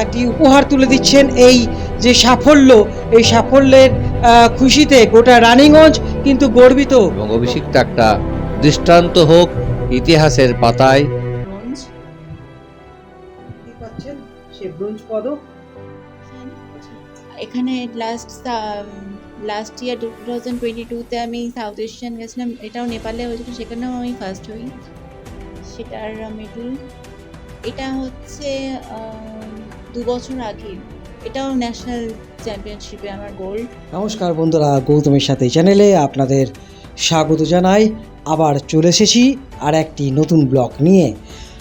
একটি উপহার তুলে দিচ্ছেন। এই যে সাফল্য, এই সাফল্যের খুশিতে গোটা রানিগঞ্জ কিন্তু গর্বিত। এবং অভিষিক্ত একটা দৃষ্টান্ত হোক ইতিহাসের পাতায়। ব্রোঞ্জ পাচ্ছেন, সে ব্রোঞ্জ পদক। এখানে লাস্ট ইয়ার 2022-তে আমি সাউথ এশিয়ান গেছিলাম, এটাও নেপালে হয়েছিল, সেখানেও আমি ফার্স্ট হই। সেটার মেডেল এটা হচ্ছে 2 বছর আগে, এটাও ন্যাশনাল চ্যাম্পিয়নশিপে আমার গোল্ড। নমস্কার বন্ধুরা, গৌতমের সাথে চ্যানেলে আপনাদের স্বাগত জানাই। আবার চলে এসেছি আর একটি নতুন ব্লগ নিয়ে।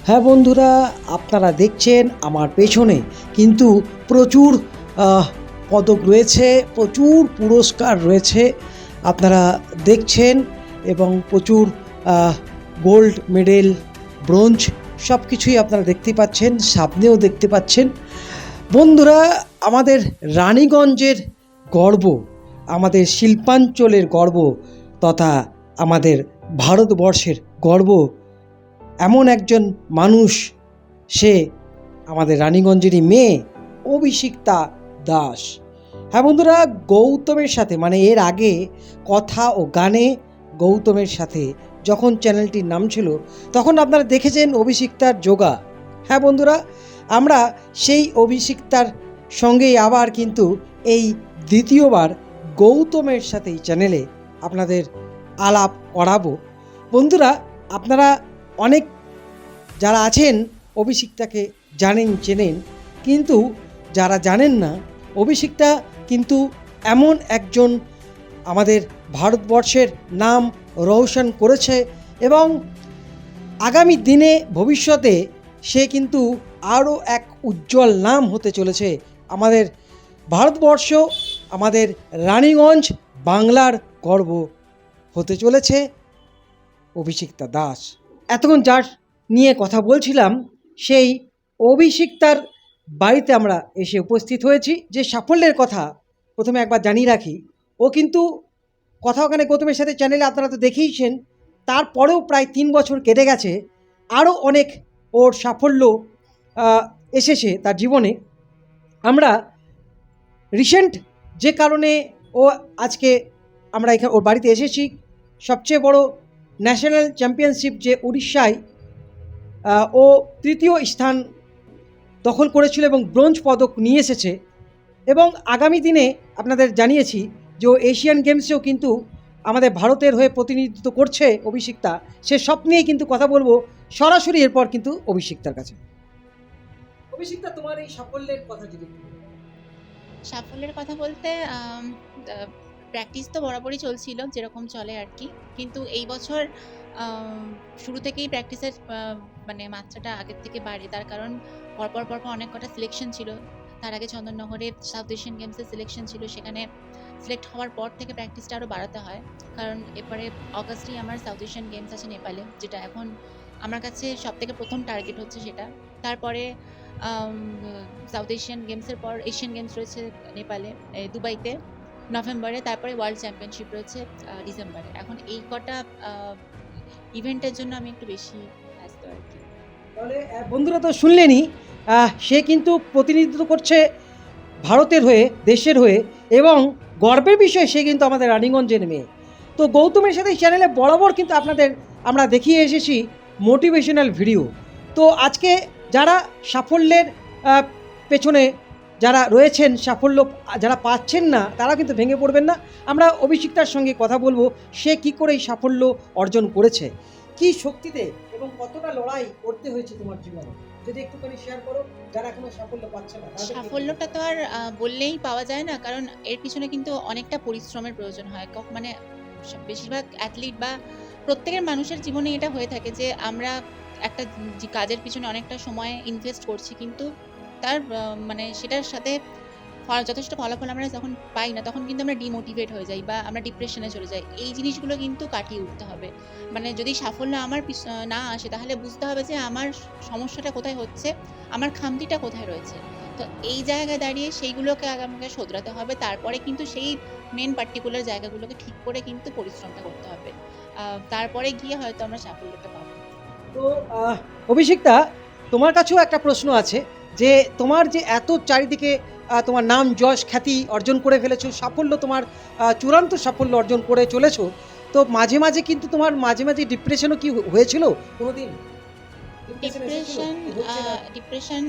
হ্যাঁ বন্ধুরা, আপনারা দেখছেন আমার পেছনে কিন্তু প্রচুর পদক রয়েছে, প্রচুর পুরস্কার রয়েছে, আপনারা দেখছেন, এবং প্রচুর গোল্ড মেডেল, ব্রোঞ্জ সব কিছুই আপনারা দেখতে পাচ্ছেন, সামনেও দেখতে পাচ্ছেন। বন্ধুরা, আমাদের রানীগঞ্জের গর্ব, আমাদের শিল্পাঞ্চলের গর্ব তথা আমাদের ভারতবর্ষের গর্ব এমন একজন মানুষ, সে আমাদের রানীগঞ্জেরই মেয়ে অভিষিক্তা দাস। হ্যাঁ বন্ধুরা, গৌতমের সাথে মানে এর আগে কথা ও গানে গৌতমের সাথে যখন চ্যানেলটির নাম ছিল তখন আপনারা দেখেছেন অভিষিক্তার যোগা। হ্যাঁ বন্ধুরা, আমরা সেই অভিষিক্তার সঙ্গেই আবার কিন্তু এই দ্বিতীয়বার গৌতমের সাথে এই চ্যানেলে আপনাদের আলাপ করাবো। বন্ধুরা, আপনারা অনেক যারা আছেন অভিষিক্তাকে জানেন, চেনেন, কিন্তু যারা জানেন না, অভিষিক্তা কিন্তু এমন একজন আমাদের ভারতবর্ষের নাম রৌশন করেছে, এবং আগামী দিনে ভবিষ্যতে সে কিন্তু আরও এক উজ্জ্বল নাম হতে চলেছে। আমাদের ভারতবর্ষ, আমাদের রানীগঞ্জ, বাংলার গর্ব হতে চলেছে অভিষিক্তা দাস। এতক্ষণ যার নিয়ে কথা বলছিলাম, সেই অভিষিক্তার বাড়িতে আমরা এসে উপস্থিত হয়েছি। যে সাফল্যের কথা প্রথমে একবার জানিয়ে রাখি, ও কিন্তু কথা ওখানে গৌতমের সাথে চ্যানেলে আপনারা তো দেখেইছেন, তারপরেও প্রায় 3 বছর কেটে গেছে, আরও অনেক ওর সাফল্য এসেছে তার জীবনে। আমরা রিসেন্ট যে কারণে ও আজকে আমরা এখানে ওর বাড়িতে এসেছি, সবচেয়ে বড় ন্যাশনাল চ্যাম্পিয়নশিপ যে উড়িষ্যায় ও 3য় স্থান দখল করেছিল এবং ব্রোঞ্জ পদক নিয়ে এসেছে, এবং আগামী দিনে আপনাদের জানিয়েছি যে ও এশিয়ান গেমসেও কিন্তু আমাদের ভারতের হয়ে প্রতিনিধিত্ব করছে অভিষিক্তা। সে সব নিয়েই কিন্তু কথা বলবো সরাসরি এরপর কিন্তু অভিষিক্তার কাছে। অভিষিক্তা, তোমার এই সাফল্যের কথা যদি সাফল্যের কথা বলতে প্র্যাকটিস তো বরাবরই চলছিল, যেরকম চলে আর কি, কিন্তু এই বছর শুরু থেকেই প্র্যাকটিসের মানে মাত্রাটা আগের থেকে বাড়ে। তার কারণ পরপর অনেক কটা সিলেকশন ছিল। তার আগে চন্দননগরে সাউথ এশিয়ান গেমসের সিলেকশন ছিল, সেখানে সিলেক্ট হওয়ার পর থেকে প্র্যাকটিসটা আরও বাড়াতে হয়, কারণ এরপরে অগাস্টেই আমার সাউথ এশিয়ান গেমস আছে নেপালে, যেটা এখন আমার কাছে সবথেকে প্রথম টার্গেট হচ্ছে সেটা। তারপরে সাউথ এশিয়ান গেমসের পর এশিয়ান গেমস রয়েছে নেপালে, দুবাইতে নভেম্বরে, তারপরে ওয়ার্ল্ড চ্যাম্পিয়নশিপ রয়েছে ডিসেম্বরে। এখন এই কটা ইভেন্টের জন্য আমি একটু বেশি ব্যস্ত আর কি। তাহলে বন্ধুরা তো শুনলেনই, সে কিন্তু প্রতিনিধিত্ব করছে ভারতের হয়ে, দেশের হয়ে, এবং গর্বের বিষয় সে কিন্তু আমাদের রানীগঞ্জের মেয়ে। তো গৌতমের সাথে এই চ্যানেলে বরাবর কিন্তু আপনাদের আমরা দেখিয়ে এসেছি মোটিভেশনাল ভিডিও। তো আজকে যারা সাফল্যের পেছনে যারা রয়েছেন, সাফল্য যারা পাচ্ছেন না, তারা কিন্তু ভেঙে পড়বেন না। আমরা অভিষিক্তার সঙ্গে কথা বলবো, সে কি করে এই সাফল্য অর্জন করেছে, কি শক্তিতে এবং কতটা লড়াই করতে হয়েছে তোমার জীবনে, যদি একটুখানি শেয়ার করো যারা এখনো সাফল্য পাচ্ছে না। সাফল্যটা তো আর বললেই পাওয়া যায় না, কারণ এর পিছনে কিন্তু অনেকটা পরিশ্রমের প্রয়োজন হয়। মানে বেশিরভাগ অ্যাথলিট বা প্রত্যেকের মানুষের জীবনে এটা হয়ে থাকে যে আমরা একটা কাজের পিছনে অনেকটা সময় ইনভেস্ট করছি, কিন্তু তার মানে সেটার সাথে যথেষ্ট ফলাফল আমরা যখন পাই না, তখন কিন্তু আমরা ডিমোটিভেট হয়ে যাই বা আমরা ডিপ্রেশনে চলে যাই। এই জিনিসগুলো কিন্তু কাটিয়ে উঠতে হবে। মানে যদি সাফল্য আমার না আসে, তাহলে বুঝতে হবে যে আমার সমস্যাটা কোথায় হচ্ছে, আমার খামতিটা কোথায় রয়েছে। তো এই জায়গায় দাঁড়িয়ে সেইগুলোকে আগে আমাকে শোধরাতে হবে, তারপরে কিন্তু সেই মেন পার্টিকুলার জায়গাগুলোকে ঠিক করে কিন্তু পরিশ্রমটা করতে হবে। তারপরে গিয়ে হয়তো আমরা সাফল্যটা পাবো। তো অভিষিক্তা, তোমার কাছেও একটা প্রশ্ন আছে যে তোমার যে এত চারিদিকে তোমার নাম যশ খ্যাতি অর্জন করে ফেলেছো, সাফল্য তোমার চূড়ান্ত সাফল্য অর্জন করে চলেছো, তো মাঝে মাঝে কিন্তু তোমার মাঝে মাঝে ডিপ্রেশনও কি হয়েছিল কোনোদিন? ডিপ্রেশন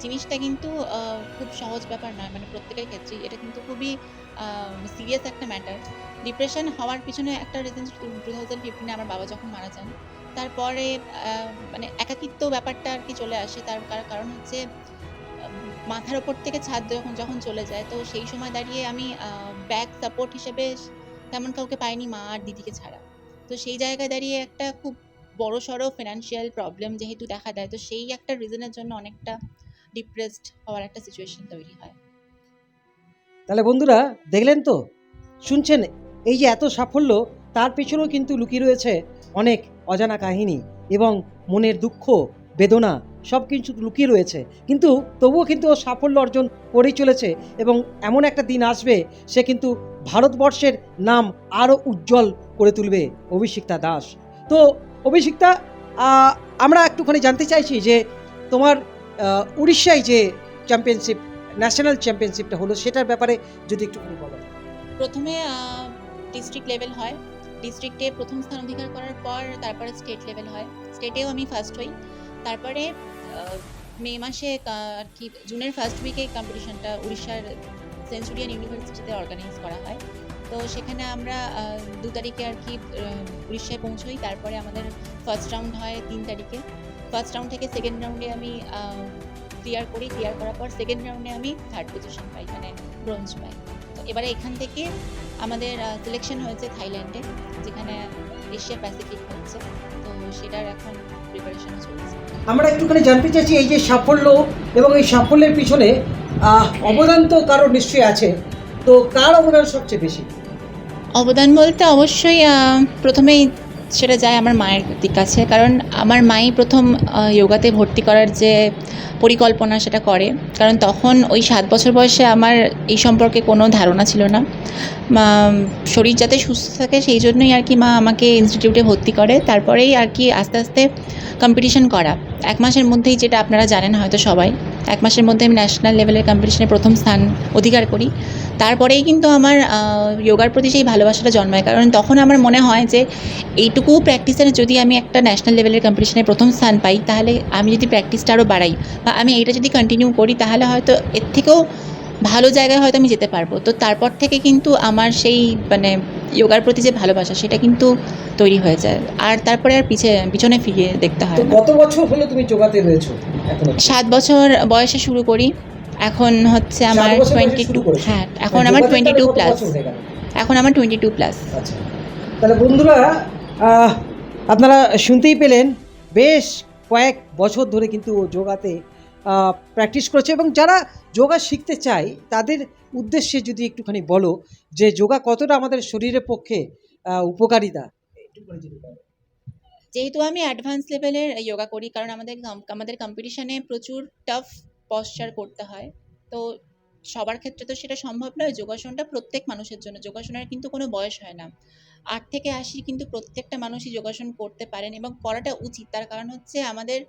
জিনিসটা কিন্তু খুব সহজ ব্যাপার নয়, মানে প্রত্যেকের ক্ষেত্রেই এটা কিন্তু খুবই সিরিয়াস একটা ম্যাটার। ডিপ্রেশন হওয়ার পিছনে একটা রিজন 2015-এ আমার বাবা যখন মারা যান, তারপরে মানে একাকিত্ব ব্যাপারটা আর কি চলে আসে। তার কারণ হচ্ছে মাথার ওপর থেকে ছাদ যখন যখন চলে যায়, তো সেই সময় দাঁড়িয়ে আমি ব্যাক সাপোর্ট হিসেবে তেমন কাউকে পাইনি, মা আর দিদিকে ছাড়া। তো সেই জায়গায় দাঁড়িয়ে একটা খুব বড়সড় ফিনান্সিয়াল প্রবলেম যেহেতু দেখা দেয়, তো সেই একটা রিজনের জন্য অনেকটা ডিপ্রেসড হওয়ার একটা সিচুয়েশন তৈরি হয়। তাহলে বন্ধুরা দেখলেন তো, শুনছেন, এই যে এত সাফল্য, তার পেছনেও কিন্তু লুকিয়ে রয়েছে অনেক অজানা কাহিনী এবং মনের দুঃখ বেদনা সব কিছু লুকিয়ে রয়েছে, কিন্তু তবুও কিন্তু ও সাফল্য অর্জন করেই চলেছে এবং এমন একটা দিন আসবে সে কিন্তু ভারতবর্ষের নাম আরও উজ্জ্বল করে তুলবে, অভিষিক্তা দাস। তো অভিষিক্তা, আমরা একটুখানি জানতে চাইছি যে তোমার উড়িষ্যায় যে চ্যাম্পিয়নশিপ, ন্যাশনাল চ্যাম্পিয়নশিপটা হলো, সেটার ব্যাপারে যদি একটুখানি বলো। প্রথমে ডিস্ট্রিক্ট লেভেল হয়, ডিস্ট্রিক্টে প্রথম স্থান অধিকার করার পর তারপরে স্টেট লেভেল হয়, স্টেটেও আমি ফার্স্ট হই। তারপরে মে মাসে আর কি জুনের ফার্স্ট উইকে কম্পিটিশনটা উড়িষ্যার সেঞ্চুরিয়ান ইউনিভার্সিটিতে অর্গানাইজ করা হয়। তো সেখানে আমরা 2 তারিখে আর কি উড়িষ্যায় পৌঁছই। তারপরে আমাদের ফার্স্ট রাউন্ড হয় 3 তারিখে। ফার্স্ট রাউন্ড থেকে সেকেন্ড রাউন্ডে আমি ক্লিয়ার করি, ক্লিয়ার করার পর সেকেন্ড রাউন্ডে আমি থার্ড পজিশন পাই, মানে ব্রোঞ্জ পাই। তো এবারে এখান থেকে আমাদের সিলেকশন হয়েছে থাইল্যান্ডে, যেখানে এশিয়া প্যাসিফিক হচ্ছে, তো সেটার এখন প্রিপারেশন চলছে। আমরা একটুখানি জানতে চাইছি এই যে সাফল্য এবং এই সাফল্যের পিছনে অবদান তো কারো নিশ্চয়ই আছে, তো কার অবদান সবচেয়ে বেশি? অবদান বলতে অবশ্যই প্রথমেই সেটা যায় আমার মায়ের কাছে, কারণ আমার মাই প্রথম যোগাতে ভর্তি করার যে পরিকল্পনা সেটা করে, কারণ তখন ওই 7 বছর বয়সে আমার এই সম্পর্কে কোনো ধারণা ছিল না। শরীর যাতে সুস্থ থাকে সেই জন্যই আর কি মা আমাকে ইনস্টিটিউটে ভর্তি করে। তারপরেই আর কি আস্তে আস্তে কম্পিটিশন করা, 1 মাসের মধ্যেই, যেটা আপনারা জানেন হয়তো সবাই, 1 মাসের মধ্যে আমি ন্যাশনাল লেভেলের কম্পিটিশনে প্রথম স্থান অধিকার করি। তারপরেই কিন্তু আমার যোগার প্রতি সেই ভালোবাসাটা জন্মায়, কারণ তখন আমার মনে হয় যে এইটুকু প্র্যাকটিসের যদি আমি একটা ন্যাশনাল লেভেলের কম্পিটিশনে প্রথম স্থান পাই, তাহলে আমি যদি প্র্যাকটিসটা আরও বাড়াই বা আমি এইটা যদি কন্টিনিউ করি, তাহলে হয়তো এর থেকেও ভালো জায়গায় হয়তো আমি যেতে পারবো। তো তারপর থেকে কিন্তু আমার সেই মানে যোগার প্রতি যে ভালোবাসা সেটা কিন্তু তৈরি হয়ে যায়, আর তারপরে আর পিছনে ফিরিয়ে দেখতে হয় তো না। কত বছর হলো তুমি যোগাতে রয়েছো এখনো? 7 বছর বয়সে শুরু করি, এখন হচ্ছে আমার 7 বছর বয়সে শুরু 22, করেছো? হ্যাঁ এখন মানে আমার যোগাতে তাহলে 22 কত প্লাস, বছর হয়ে গেল? এখন আমার 22 প্লাস। আচ্ছা, তাহলে বন্ধুরা আপনারা শুনতেই পেলেন, বেশ কয়েক বছর ধরে কিন্তু ও যোগাতে প্র্যাকটিস করেছে, এবং যারা যোগা শিখতে চায় তাদের উদ্দেশ্যে যদি একটুখানি বলো যে যোগা কতটা আমাদের শরীরের পক্ষে উপকারিতা একটুখানি যদি বলো। যেহেতু আমি অ্যাডভান্স লেভেলের যোগা করি, কারণ আমাদের কম্পিটিশনে প্রচুর টাফ পশ্চার করতে হয়, তো সবার ক্ষেত্রে তো সেটা সম্ভব নয়। যোগাসনটা প্রত্যেক মানুষের জন্য, যোগাসনের কিন্তু কোনো বয়স হয় না। 8 থেকে 80 কিন্তু প্রত্যেকটা মানুষই যোগাসন করতে পারেন এবং করাটা উচিত। তার কারণ হচ্ছে আমাদের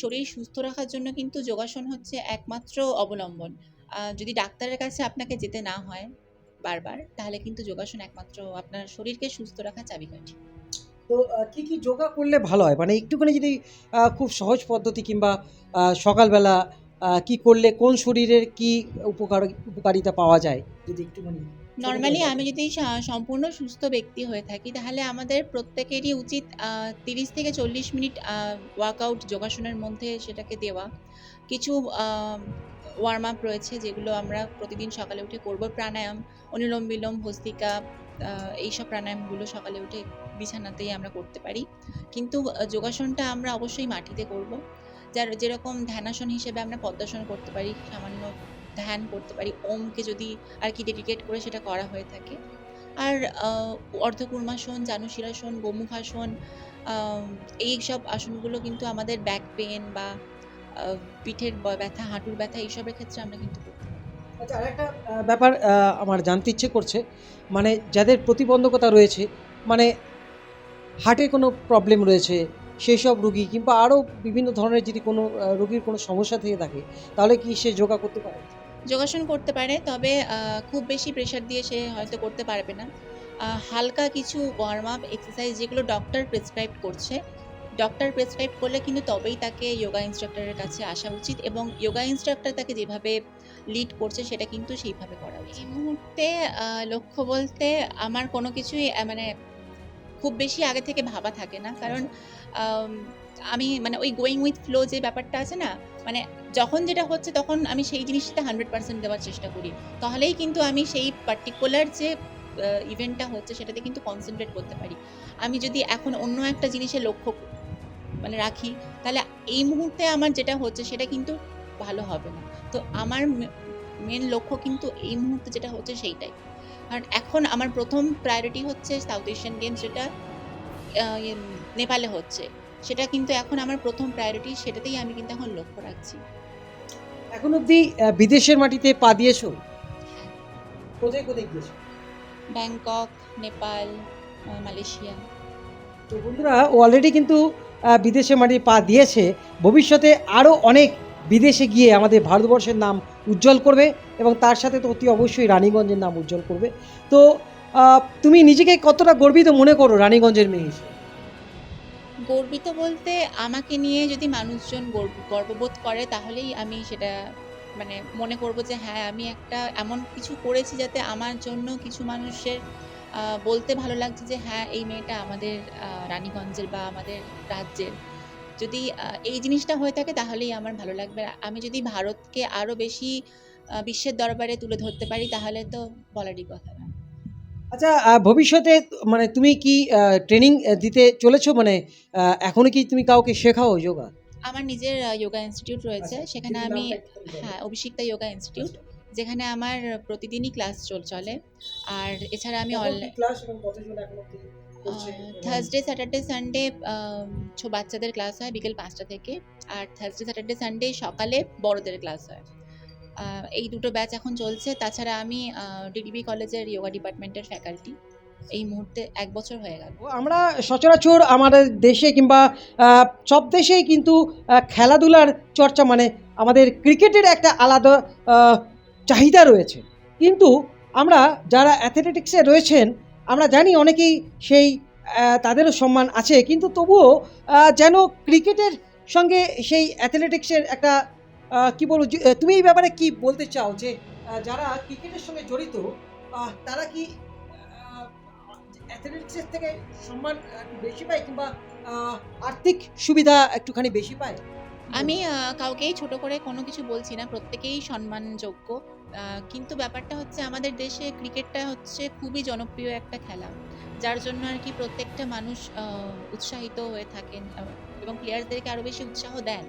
শরীর সুস্থ রাখার জন্য কিন্তু যোগাসন হচ্ছে একমাত্র অবলম্বন। যদি ডাক্তারের কাছে আপনাকে যেতে না হয় বারবার, তাহলে কিন্তু যোগাসন একমাত্র আপনার শরীরকে সুস্থ রাখার চাবিকাঠি। তো কি কি যোগা করলে ভালো হয়, মানে একটুখানি যদি খুব সহজ পদ্ধতি, কিংবা সকালবেলা কি করলে কোন শরীরের কি উপকারিতা পাওয়া যায়, যদি একটুখানি নর্মালি আমি যদি সম্পূর্ণ সুস্থ ব্যক্তি হয়ে থাকি, তাহলে আমাদের প্রত্যেকেরই উচিত 30 থেকে 40 মিনিট ওয়ার্কআউট যোগাসনের মধ্যে সেটাকে দেওয়া। কিছু ওয়ার্ম আপ রয়েছে যেগুলো আমরা প্রতিদিন সকালে উঠে করব। প্রাণায়াম, অনুলোম বিলোম, ভস্ত্রিকা, এইসব প্রাণায়ামগুলো সকালে উঠে বিছানাতেই আমরা করতে পারি। কিন্তু যোগাসনটা আমরা অবশ্যই মাটিতে করব। যেরকম ধ্যানাসন হিসেবে আমরা পদ্মাসন করতে পারি, সামান্য ধ্যান করতে পারি, ওমকে যদি আর কি ডেডিকেট করে সেটা করা হয়ে থাকে। আর অর্ধকূর্মাসন, জানুশিরাসন, গোমুখাসন, এইসব আসনগুলো কিন্তু আমাদের ব্যাক পেন বা পিঠের ব্যথা, হাঁটুর ব্যথা এইসবের ক্ষেত্রে আমরা কিন্তু করতে পারি। আচ্ছা, আরেকটা ব্যাপার আমার জানতে ইচ্ছে করছে, মানে যাদের প্রতিবন্ধকতা রয়েছে, মানে হার্টে কোনো প্রবলেম রয়েছে সেই সব রোগী কিংবা আরও বিভিন্ন ধরনের যদি কোনো রোগীর কোনো সমস্যা থেকে থাকে, তাহলে কি সে যোগা করতে পারে? যোগাসন করতে পারে, তবে খুব বেশি প্রেশার দিয়ে সে হয়তো করতে পারবে না। হালকা কিছু ওয়ার্ম আপ এক্সারসাইজ যেগুলো ডক্টর প্রেসক্রাইব করছে, ডক্টর প্রেসক্রাইব করলে কিন্তু তবেই তাকে যোগা ইনস্ট্রাক্টরের কাছে আসা উচিত, এবং যোগা ইনস্ট্রাক্টর তাকে যেভাবে লিড করছে সেটা কিন্তু সেইভাবে করা উচিত। এই মুহূর্তে লক্ষ্য বলতে আমার কোনো কিছুই মানে খুব বেশি আগে থেকে ভাবা থাকে না, কারণ আম, আমি মানে ওই গোয়িং উইথ ফ্লো যে ব্যাপারটা আছে না, মানে যখন যেটা হচ্ছে তখন আমি সেই জিনিসটা 100% দেওয়ার চেষ্টা করি, তাহলেই কিন্তু আমি সেই পার্টিকুলার যে ইভেন্টটা হচ্ছে সেটাতে কিন্তু কনসেন্ট্রেট করতে পারি। আমি যদি এখন অন্য একটা জিনিসে লক্ষ্য মানে রাখি, তাহলে এই মুহূর্তে আমার যেটা হচ্ছে সেটা কিন্তু ভালো হবে না। তো আমার মেন লক্ষ্য কিন্তু এই মুহূর্তে যেটা হচ্ছে সেইটাই। কারণ এখন আমার প্রথম প্রায়োরিটি হচ্ছে সাউথ এশিয়ান গেমস, যেটা নেপালে হচ্ছে, সেটা কিন্তু এখন আমার প্রথম প্রায়োরিটি, সেটাতেই আমি কিন্তু এখন লক্ষ্য রাখছি। এখন অবধি বিদেশের মাটিতে পা দিয়েছো? কোথায় কোথায় গিয়েছো? Bangkok, Nepal, Malaysia. তো বন্ধুরা, ও অলরেডি কিন্তু বিদেশে মাটিতে পা দিয়েছে। ভবিষ্যতে আরও অনেক বিদেশে গিয়ে আমাদের ভারতবর্ষের নাম উজ্জ্বল করবে, এবং তার সাথে তো অতি অবশ্যই রানীগঞ্জের নাম উজ্জ্বল করবে। তো তুমি নিজেকে কতটা গর্বিত মনে করো রানীগঞ্জের মেয়ে হিসেবে? গর্বিত বলতে, আমাকে নিয়ে যদি মানুষজন গর্ববোধ করে তাহলেই আমি সেটা মানে মনে করব যে হ্যাঁ, আমি একটা এমন কিছু করেছি যাতে আমার জন্য কিছু মানুষের বলতে ভালো লাগছে যে হ্যাঁ, এই মেয়েটা আমাদের রানীগঞ্জের বা আমাদের রাজ্যের। যদি এই জিনিসটা হয়ে থাকে তাহলেই আমার ভালো লাগবে। আমি যদি ভারতকে আরও বেশি বিশ্বের দরবারে তুলে ধরতে পারি তাহলে তো বলারই কথা না। আচ্ছা, ভবিষ্যতে মানে তুমি কি ট্রেনিং দিতে চলেছো? মানে এখনো কি তুমি কাউকে শেখাও যোগা? আমার নিজের যোগা ইনস্টিটিউট রয়েছে, আচ্ছা, সেখানে যদি আমি নামটা একটু বলো। হ্যাঁ, অভিষিক্তা যোগা ইনস্টিটিউট, যেখানে আমার প্রতিদিনই ক্লাস চলে। আর এছাড়া আমি কখন কি ক্লাস এবং কতজন এখন অবধি করছে? এবং থার্সডে, স্যাটারডে, সানডে বাচ্চাদের ক্লাস হয় বিকেল 5টা থেকে, আর থার্সডে, স্যাটারডে, সানডে সকালে বড়দের ক্লাস হয়। এই দুটো ব্যাচ এখন চলছে। তাছাড়া আমি ডিডিবি কলেজের যোগা ডিপার্টমেন্টের ফ্যাকাল্টি। এই মুহূর্তে 1 বছর হয়ে গেল। আমরা সচরাচর আমাদের দেশে কিংবা সব দেশেই কিন্তু খেলাধুলার চর্চা মানে আমাদের ক্রিকেটের একটা আলাদা চাহিদা রয়েছে। কিন্তু আমরা যারা অ্যাথলেটিক্সে রয়েছেন, আমরা জানি অনেকেই সেই তাদেরও সম্মান আছে, কিন্তু তবুও যেন ক্রিকেটের সঙ্গে সেই অ্যাথলেটিক্সের একটা কী বলবো, তুমি এই ব্যাপারে কি বলতে চাও যে যারা ক্রিকেটের সঙ্গে জড়িত তারা কি অ্যাথলেটিক্সের থেকে সম্মান একটু বেশি পায় কিংবা আর্থিক সুবিধা একটুখানি বেশি পায়? আমি কাউকেই ছোট করে কোনো কিছু বলছি না, প্রত্যেকেই সম্মানযোগ্য। কিন্তু ব্যাপারটা হচ্ছে, আমাদের দেশে ক্রিকেটটা হচ্ছে খুবই জনপ্রিয় একটা খেলা, যার জন্য আর কি প্রত্যেকটা মানুষ উৎসাহিত হয়ে থাকেন, এবং প্লেয়ারদেরকে আরও বেশি উৎসাহ দেন।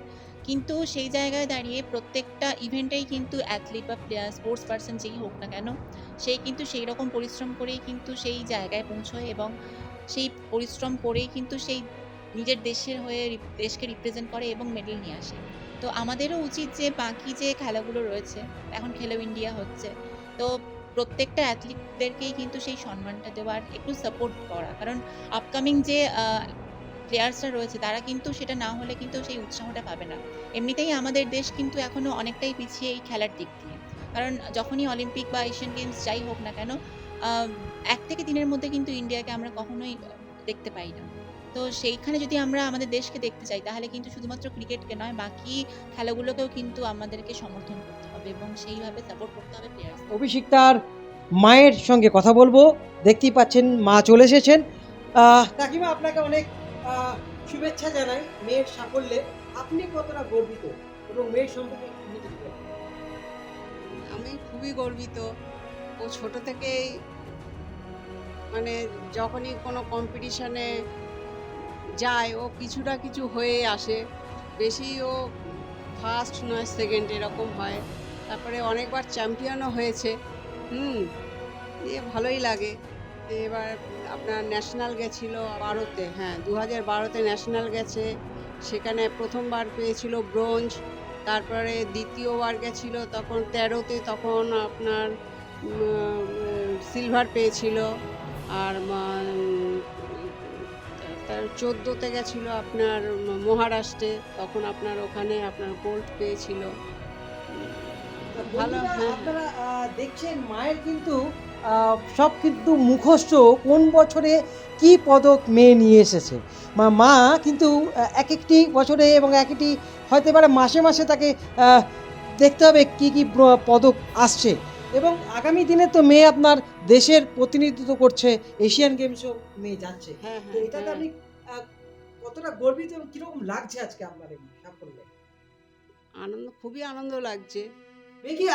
কিন্তু সেই জায়গায় দাঁড়িয়ে প্রত্যেকটা ইভেন্টেই কিন্তু অ্যাথলিট বা প্লেয়ার, স্পোর্টস পার্সন যেই হোক না কেন, সেই কিন্তু সেই রকম পরিশ্রম করেই কিন্তু সেই জায়গায় পৌঁছয়, এবং সেই পরিশ্রম করেই কিন্তু সেই নিজের দেশের হয়ে দেশকে রিপ্রেজেন্ট করে এবং মেডেল নিয়ে আসে। তো আমাদেরও উচিত যে বাকি যে খেলাগুলো রয়েছে, এখন খেলো ইন্ডিয়া হচ্ছে, তো প্রত্যেকটা অ্যাথলিটদেরকেই কিন্তু সেই সম্মানটা দেওয়ার, একটু সাপোর্ট করা, কারণ আপকামিং যে প্লেয়ার্সরা রয়েছে তারা কিন্তু সেটা না হলে কিন্তু সেই উৎসাহটা পাবে না। এমনিতেই আমাদের দেশ কিন্তু এখনও অনেকটাই পিছিয়ে এই খেলার দিক দিয়ে, কারণ যখনই অলিম্পিক বা এশিয়ান গেমস যাই হোক না কেন, 1 থেকে 3-এর মধ্যে কিন্তু ইন্ডিয়াকে আমরা কখনোই দেখতে পাই না। তো সেইখানে যদি আমরা আমাদের দেশকে দেখতে চাই, তাহলে কিন্তু শুধুমাত্র ক্রিকেটকে নয়, বাকি খেলাগুলোকেও কিন্তু আমাদেরকে সমর্থন করতে হবে এবং সেইভাবে সাপোর্ট করতে হবে প্লেয়ার্স। অভিষিক্তার মায়ের সঙ্গে কথা বলবো। দেখতেই পাচ্ছেন মা চলে এসেছেন। কাকিমা, আপনাকে অনেক শুভেচ্ছা জানাই মেয়ের সাফল্যে। আপনি কতটা গর্বিত এবং মেয়ের সম্পর্কে কি বলতে চান? আমি খুবই গর্বিত। ও ছোট থেকেই মানে যখনই কোনো কম্পিটিশনে যায় ও কিছু না কিছু হয়ে আসে। বেশি ও ফার্স্ট নয় সেকেন্ড এরকম হয়। তারপরে অনেকবার চ্যাম্পিয়নও হয়েছে। ভালোই লাগে। এবার আপনার ন্যাশনাল গেছিল ভারতে, হ্যাঁ 2012তে ন্যাশনাল গেছে, সেখানে প্রথমবার পেয়েছিল ব্রোঞ্জ। তারপরে দ্বিতীয়বার গেছিল তখন 13তে, তখন আপনার সিলভার পেয়েছিল। আর তার 14তে গেছিল আপনার মহারাষ্ট্রে, তখন আপনার ওখানে আপনার গোল্ড পেয়েছিল। ভালো, বন্ধুরা, হ্যাঁ। আপনারা দেখছেন মায়ের কিন্তু সব কিন্তু মুখস্থ কোন বছরে কি পদক মেয়ে নিয়ে এসেছে। মা কিন্তু এক একটি বছরে এবং এক একটি হয়তো এবারে মাসে মাসে তাকে দেখতে হবে কি কি পদক আসছে, এবং আগামী দিনে তো মেয়ে আপনার দেশের প্রতিনিধিত্ব করছে, এশিয়ান গেমসও মেয়ে যাচ্ছে। হ্যাঁ, তো হ্যাঁ, এটাতে হ্যাঁ। আপনি কতটা গর্বিত এবং কীরকম লাগছে আজকে আপনার এই সাফল্যে? খুবই আনন্দ লাগছে। মেয়ে কি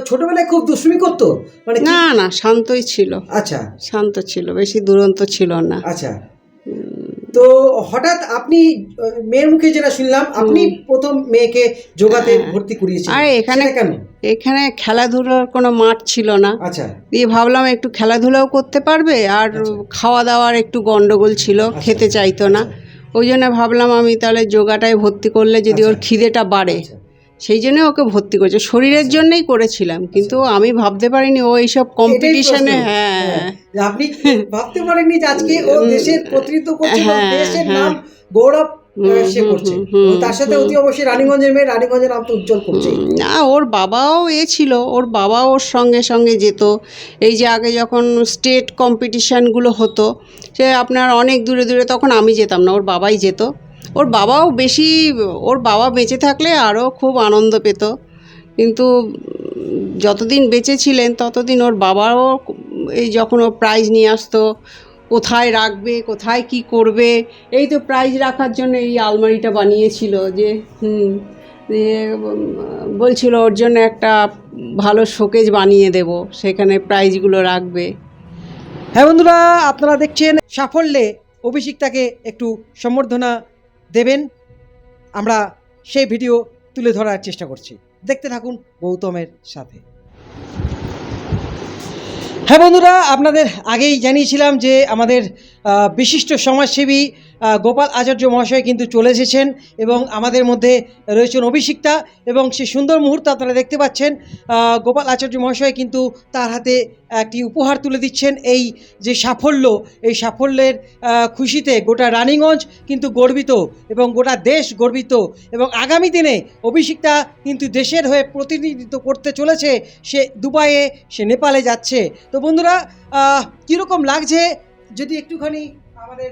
ছোটবেলায় খুব দুষ্টুমি করতো, মানে কি? না না, শান্তই ছিল, আচ্ছা শান্ত ছিল, বেশি দুরন্ত ছিল না। আচ্ছা। তো হঠাৎ আপনি মেয়ের মুখে যেটা শুনলাম, আপনি প্রথম মেয়েকে যোগাতে হ্যাঁ। ভর্তি করিয়েছিলেন, আর এখানে সেটা কেন? এখানে খেলাধুলার কোনো মাঠ ছিল না, আচ্ছা দিয়ে ভাবলাম একটু খেলাধুলাও করতে পারবে, আর আচ্ছা। খাওয়া দাওয়ার একটু গন্ডগোল ছিল, আচ্ছা। খেতে চাইতো না। আচ্ছা। ওই জন্য ভাবলাম আমি তাহলে যোগাটায় ভর্তি করলে যদি ওর আচ্ছা। খিদেটা বাড়ে, আচ্ছা। সেই জন্য ওকে ভর্তি করেছে, শরীরের আচ্ছা। জন্যই করেছিলাম, কিন্তু আমি ভাবতে পারিনি ও এইসব এটাই কম্পিটিশনে। প্রশ্ন। হ্যাঁ, যে আপনি ভাবতে পারেননি যে আজকে ও দেশের প্রতিনিধিত্ব করছে এবং হ্যাঁ, দেশের হ্যাঁ। নাম গৌরব সে হুম, করছে, হুম, হুম, এবং তার সাথে হুম। অতি অবশ্যই রানীগঞ্জের মেয়ে, রানীগঞ্জের নাম তো উজ্জ্বল করছে। না, ওর বাবাও ছিল, ওর বাবাও ওর সঙ্গে সঙ্গে যেত। এই যে আগে যখন স্টেট কম্পিটিশানগুলো হতো, সে আপনার অনেক দূরে দূরে, তখন আমি যেতাম না, ওর বাবাই যেত। ওর বাবাও বেশি, ওর বাবা বেঁচে থাকলে আরও খুব আনন্দ পেত, কিন্তু যতদিন বেঁচে ছিলেন ততদিন ওর বাবাও এই যখন ও প্রাইজ নিয়ে আসতো, কোথায় রাখবে, কোথায় কি করবে, এই তো প্রাইজ রাখার জন্য এই আলমারিটা বানিয়েছিল, যে বলছিল ওর জন্য একটা ভালো শোকেজ বানিয়ে দেব, সেখানে প্রাইজগুলো রাখবে। হ্যাঁ বন্ধুরা, আপনারা দেখছেন সাফল্যে অভিষিক্তাকে একটু সম্বর্ধনা দেবেন, আমরা সেই ভিডিও তুলে ধরার চেষ্টা করছি, দেখতে থাকুন গৌতমের সাথে। হ্যাঁ বন্ধুরা, আপনাদের আগেই জানিয়েছিলাম যে আমাদের বিশিষ্ট সমাজসেবী গোপাল আচার্য মহাশয় কিন্তু চলে এসেছেন, এবং আমাদের মধ্যে রয়েছেন অভিষিক্তা, এবং সে সুন্দর মুহূর্ত আপনারা দেখতে পাচ্ছেন। গোপাল আচার্য মহাশয় কিন্তু তার হাতে একটি উপহার তুলে দিচ্ছেন। এই যে সাফল্য, এই সাফল্যের খুশিতে গোটা রানীগঞ্জ কিন্তু গর্বিত এবং গোটা দেশ গর্বিত, এবং আগামী দিনে অভিষিক্তা কিন্তু দেশের হয়ে প্রতিনিধিত্ব করতে চলেছে। সে দুবাইয়ে, সে নেপালে যাচ্ছে। তো বন্ধুরা, কীরকম লাগছে যদি একটুখানি আমাদের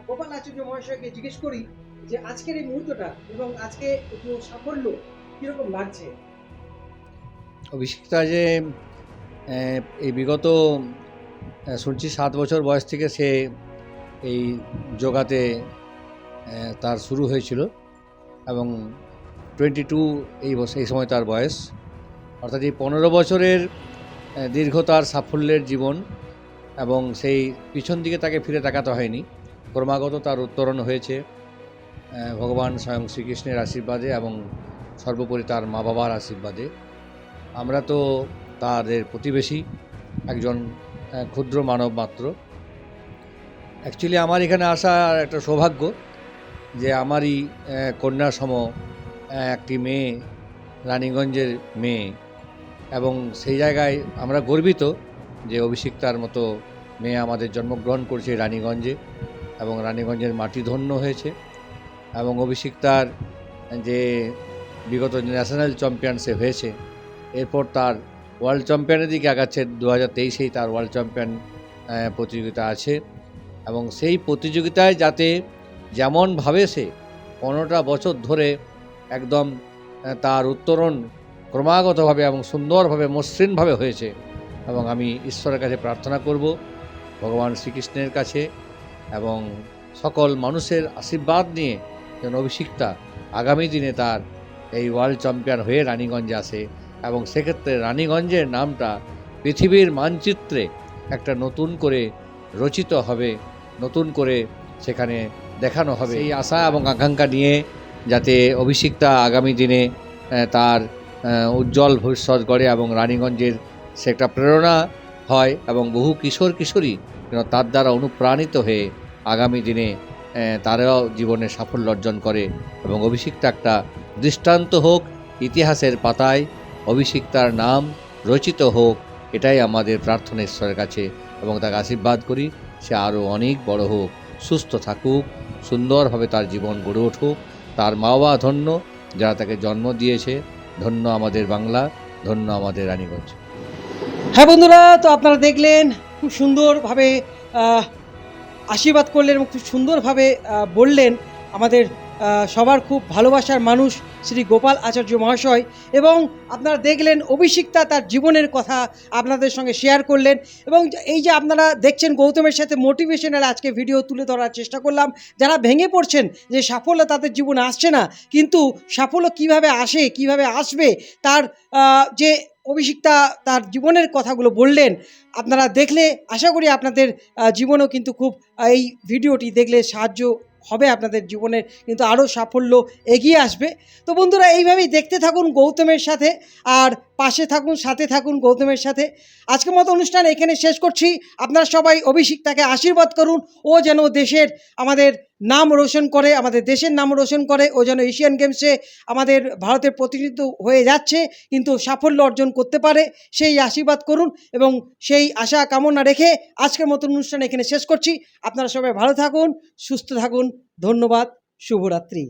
গোপাল আচার্য মহাশয়কে জিজ্ঞেস করি যে আজকের এই মুহূর্তটা এবং আজকে একটু সাফল্য কীরকম লাগছে? অভিষিক্তা যে এই বিগত শুনছি 7 বছর বয়স থেকে সে এই যোগাতে তার শুরু হয়েছিল, এবং 22 এই সময় তার বয়স, অর্থাৎ এই 15 বছরের দীর্ঘ তার সাফল্যের জীবন, এবং সেই পিছন দিকে তাকে ফিরে তাকাতে হয়নি, ক্রমাগত তার উত্তরণ হয়েছে ভগবান স্বয়ং শ্রীকৃষ্ণের আশীর্বাদে এবং সর্বোপরি তার মা বাবার আশীর্বাদে। আমরা তো তাদের প্রতিবেশী, একজন ক্ষুদ্র মানব মাত্র। অ্যাকচুয়ালি আমার এখানে আসা একটা সৌভাগ্য যে আমারই কন্যা সম একটি মেয়ে, রানীগঞ্জের মেয়ে, এবং সেই জায়গায় আমরা গর্বিত যে অভিষিক্তার মতো মেয়ে আমাদের জন্মগ্রহণ করছে রানীগঞ্জে, এবং রানীগঞ্জের মাটি ধন্য হয়েছে। এবং অভিষিক্তার যে বিগত ন্যাশনাল চ্যাম্পিয়নশিপ হয়েছে, এরপর তার ওয়ার্ল্ড চ্যাম্পিয়নের দিকে আগাচ্ছে। 2023-এই তার ওয়ার্ল্ড চ্যাম্পিয়ন প্রতিযোগিতা আছে, এবং সেই প্রতিযোগিতায় যাতে যেমনভাবে সে 15টা বছর ধরে একদম তার উত্তরণ ক্রমাগতভাবে এবং সুন্দরভাবে মসৃণভাবে হয়েছে, এবং আমি ঈশ্বরের কাছে প্রার্থনা করব, ভগবান শ্রীকৃষ্ণের কাছে এবং সকল মানুষের আশীর্বাদ নিয়ে যেন অভিষিক্তা আগামী দিনে তার এই ওয়ার্ল্ড চ্যাম্পিয়ন হয়ে রানীগঞ্জে আসে, এবং সেক্ষেত্রে রানীগঞ্জের নামটা পৃথিবীর মানচিত্রে একটা নতুন করে রচিত হবে, নতুন করে সেখানে দেখানো হবে। এই আশা এবং আকাঙ্ক্ষা নিয়ে যাতে অভিষিক্তা আগামী দিনে তার উজ্জ্বল ভবিষ্যৎ গড়ে এবং রানীগঞ্জের সে একটা প্রেরণা হয়, এবং বহু কিশোর কিশোরী তার দ্বারা অনুপ্রাণিত হয়ে আগামী দিনে তারাও জীবনে সাফল্য অর্জন করে, এবং অভিষিক্তা একটা দৃষ্টান্ত হোক, ইতিহাসের পাতায় অভিষিক্তার নাম রচিত হোক, এটাই আমাদের প্রার্থনা ঈশ্বরের কাছে, এবং তাকে আশীর্বাদ করি সে আরও অনেক বড় হোক। সুস্থ থাকুক, সুন্দরভাবে তার জীবন গড়ে উঠুক। তার মা বাবা ধন্য যারা তাকে জন্ম দিয়েছে, ধন্য আমাদের বাংলা, ধন্য আমাদের রানীগঞ্জ। হ্যাঁ বন্ধুরা, তো আপনারা দেখলেন খুব সুন্দরভাবে আশীর্বাদ করলেন এবং খুব সুন্দরভাবে বললেন আমাদের সবার খুব ভালোবাসার মানুষ শ্রী গোপাল আচার্য মহাশয়। এবং আপনারা দেখলেন অভিষিক্তা তার জীবনের কথা আপনাদের সঙ্গে শেয়ার করলেন। এবং এই যে আপনারা দেখছেন গৌতমের সাথে মোটিভেশনাল আজকে ভিডিও তুলে ধরার চেষ্টা করলাম। যারা ভেঙে পড়ছেন যে সাফল্য তাদের জীবনে আসছে না, কিন্তু সাফল্য কিভাবে আসে, কিভাবে আসবে, তার যে অভিষিক্তা তার জীবনের কথাগুলো বললেন, আপনারা দেখলে আশা করি আপনাদের জীবনেও কিন্তু খুব এই ভিডিওটি দেখলে সাহায্য হবে, আপনাদের জীবনে কিন্তু আরও সাফল্য এগিয়ে আসবে। তো বন্ধুরা, এইভাবেই দেখতে থাকুন গৌতমের সাথে, আর পাশে থাকুন, সাথে থাকুন গৌতমের সাথে। আজকের মতো অনুষ্ঠান এখানে শেষ করছি। আপনারা সবাই অভিষিক্তাকে আশীর্বাদ করুন, ও যেন দেশের আমাদের নাম রোশন করে, আমাদের দেশের নাম রোশন করে। ও যেন এশিয়ান গেমসে আমাদের ভারতের প্রতিনিধিত্ব হয়ে যাচ্ছে কিন্তু সাফল্য অর্জন করতে পারে, সেই আশীর্বাদ করুন এবং সেই আশা কামনা রেখে আজকের মতো অনুষ্ঠান এখানে শেষ করছি। আপনারা সবাই ভালো থাকুন, সুস্থ থাকুন। ধন্যবাদ। শুভরাত্রি।